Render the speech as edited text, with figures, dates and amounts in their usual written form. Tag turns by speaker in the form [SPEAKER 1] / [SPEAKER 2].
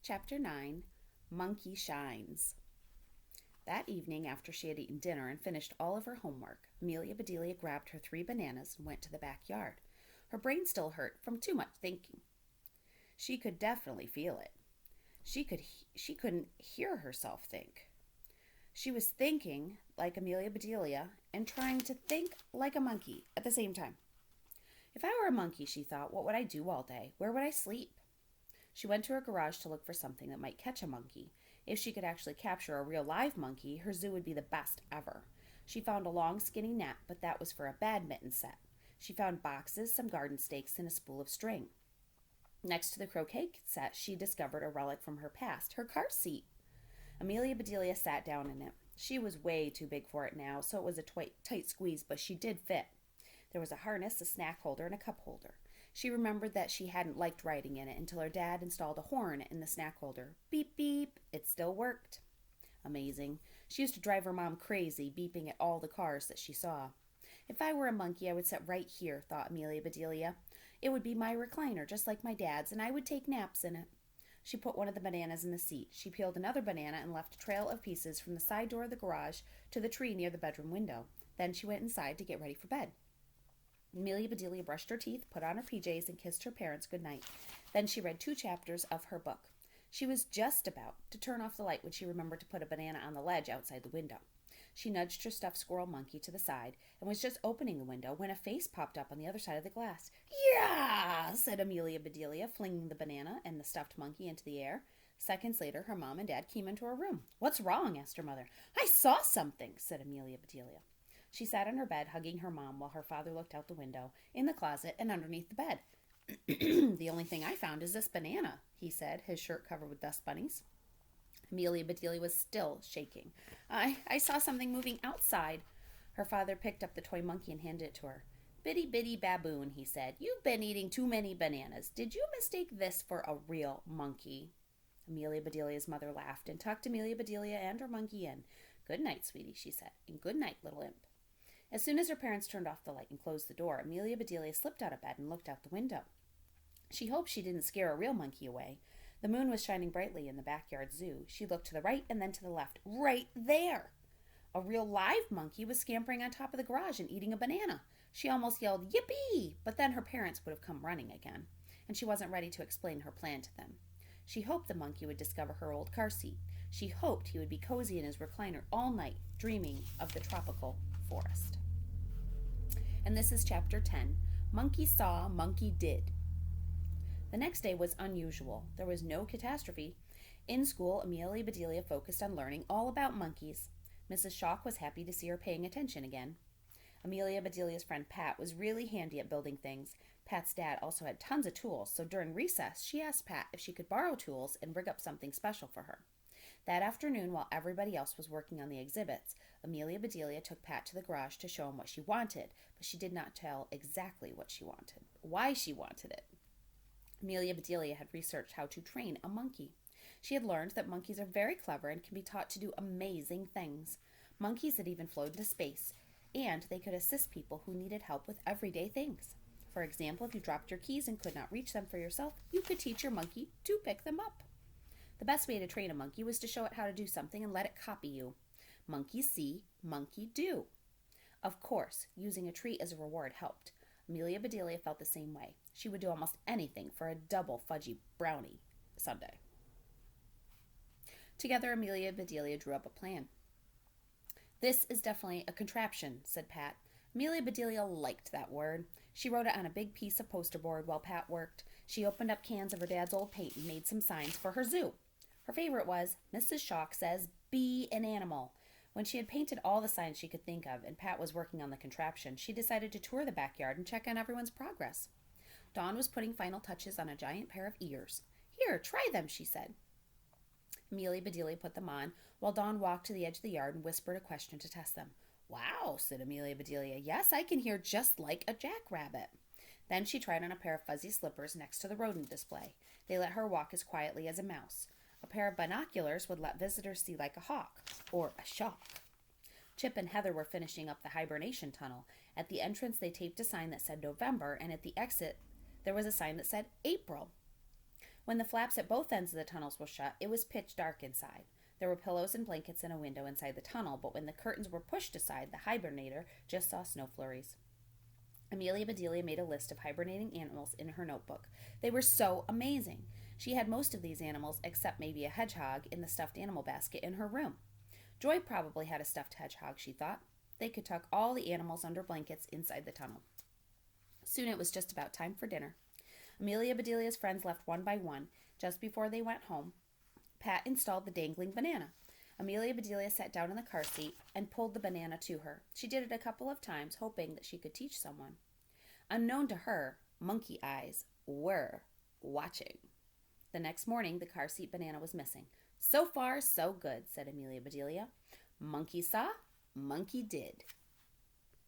[SPEAKER 1] Chapter 9, Monkey Shines. That evening, after she had eaten dinner and finished all of her homework, Amelia Bedelia grabbed her 3 bananas and went to the backyard. Her brain still hurt from too much thinking. She could definitely feel it. She couldn't hear herself think. She was thinking like Amelia Bedelia and trying to think like a monkey at the same time. If I were a monkey, she thought, what would I do all day? Where would I sleep? She went to her garage to look for something that might catch a monkey. If she could actually capture a real live monkey, her zoo would be the best ever. She found a long skinny net, but that was for a badminton set. She found boxes, some garden stakes, and a spool of string. Next to the croquet set, she discovered a relic from her past, her car seat. Amelia Bedelia sat down in it. She was way too big for it now, so it was a tight squeeze, but she did fit. There was a harness, a snack holder, and a cup holder. She remembered that she hadn't liked riding in it until her dad installed a horn in the snack holder. Beep, beep. It still worked. Amazing. She used to drive her mom crazy, beeping at all the cars that she saw. If I were a monkey, I would sit right here, thought Amelia Bedelia. It would be my recliner, just like my dad's, and I would take naps in it. She put one of the bananas in the seat. She peeled another banana and left a trail of pieces from the side door of the garage to the tree near the bedroom window. Then she went inside to get ready for bed. Amelia Bedelia brushed her teeth, put on her PJs, and kissed her parents good night. Then she read 2 chapters of her book. She was just about to turn off the light when she remembered to put a banana on the ledge outside the window. She nudged her stuffed squirrel monkey to the side and was just opening the window when a face popped up on the other side of the glass. "Yeah!" said Amelia Bedelia, flinging the banana and the stuffed monkey into the air. Seconds later, her mom and dad came into her room. "What's wrong?" asked her mother. "I saw something," said Amelia Bedelia. She sat on her bed, hugging her mom, while her father looked out the window, in the closet, and underneath the bed. "The only thing I found is this banana," he said, his shirt covered with dust bunnies. Amelia Bedelia was still shaking. I saw something moving outside." Her father picked up the toy monkey and handed it to her. "Bitty bitty baboon," he said. "You've been eating too many bananas. Did you mistake this for a real monkey?" Amelia Bedelia's mother laughed and tucked Amelia Bedelia and her monkey in. "Good night, sweetie," she said, "and good night, little imp." As soon as her parents turned off the light and closed the door, Amelia Bedelia slipped out of bed and looked out the window. She hoped she didn't scare a real monkey away. The moon was shining brightly in the backyard zoo. She looked to the right and then to the left. Right there! A real live monkey was scampering on top of the garage and eating a banana. She almost yelled, "Yippee!" But then her parents would have come running again, and she wasn't ready to explain her plan to them. She hoped the monkey would discover her old car seat. She hoped he would be cozy in his recliner all night, dreaming of the tropical forest. And this is Chapter 10, Monkey Saw, Monkey Did. The next day was unusual. There was no catastrophe. In school, Amelia Bedelia focused on learning all about monkeys. Mrs. Shock was happy to see her paying attention again. Amelia Bedelia's friend Pat was really handy at building things. Pat's dad also had tons of tools, so during recess, she asked Pat if she could borrow tools and rig up something special for her. That afternoon, while everybody else was working on the exhibits, Amelia Bedelia took Pat to the garage to show him what she wanted, but she did not tell exactly what she wanted, why she wanted it. Amelia Bedelia had researched how to train a monkey. She had learned that monkeys are very clever and can be taught to do amazing things. Monkeys had even flown to space, and they could assist people who needed help with everyday things. For example, if you dropped your keys and could not reach them for yourself, you could teach your monkey to pick them up. The best way to train a monkey was to show it how to do something and let it copy you. Monkey see, monkey do. Of course, using a treat as a reward helped. Amelia Bedelia felt the same way. She would do almost anything for a double fudgy brownie sundae. Together, Amelia Bedelia drew up a plan. "This is definitely a contraption," said Pat. Amelia Bedelia liked that word. She wrote it on a big piece of poster board while Pat worked. She opened up cans of her dad's old paint and made some signs for her zoo. Her favorite was, "Mrs. Shock says, be an animal." When she had painted all the signs she could think of and Pat was working on the contraption, she decided to tour the backyard and check on everyone's progress. Dawn was putting final touches on a giant pair of ears. "Here, try them," she said. Amelia Bedelia put them on, while Dawn walked to the edge of the yard and whispered a question to test them. "Wow," said Amelia Bedelia. "Yes, I can hear just like a jackrabbit." Then she tried on a pair of fuzzy slippers next to the rodent display. They let her walk as quietly as a mouse. A pair of binoculars would let visitors see like a hawk, or a shark. Chip and Heather were finishing up the hibernation tunnel. At the entrance, they taped a sign that said November, and at the exit, there was a sign that said April. When the flaps at both ends of the tunnels were shut, it was pitch dark inside. There were pillows and blankets and a window inside the tunnel, but when the curtains were pushed aside, the hibernator just saw snow flurries. Amelia Bedelia made a list of hibernating animals in her notebook. They were so amazing. She had most of these animals, except maybe a hedgehog, in the stuffed animal basket in her room. Joy probably had a stuffed hedgehog, she thought. They could tuck all the animals under blankets inside the tunnel. Soon it was just about time for dinner. Amelia Bedelia's friends left one by one. Just before they went home, Pat installed the dangling banana. Amelia Bedelia sat down in the car seat and pulled the banana to her. She did it a couple of times, hoping that she could teach someone. Unknown to her, monkey eyes were watching. The next morning, the car seat banana was missing. "So far, so good," said Amelia Bedelia. "Monkey saw, monkey did."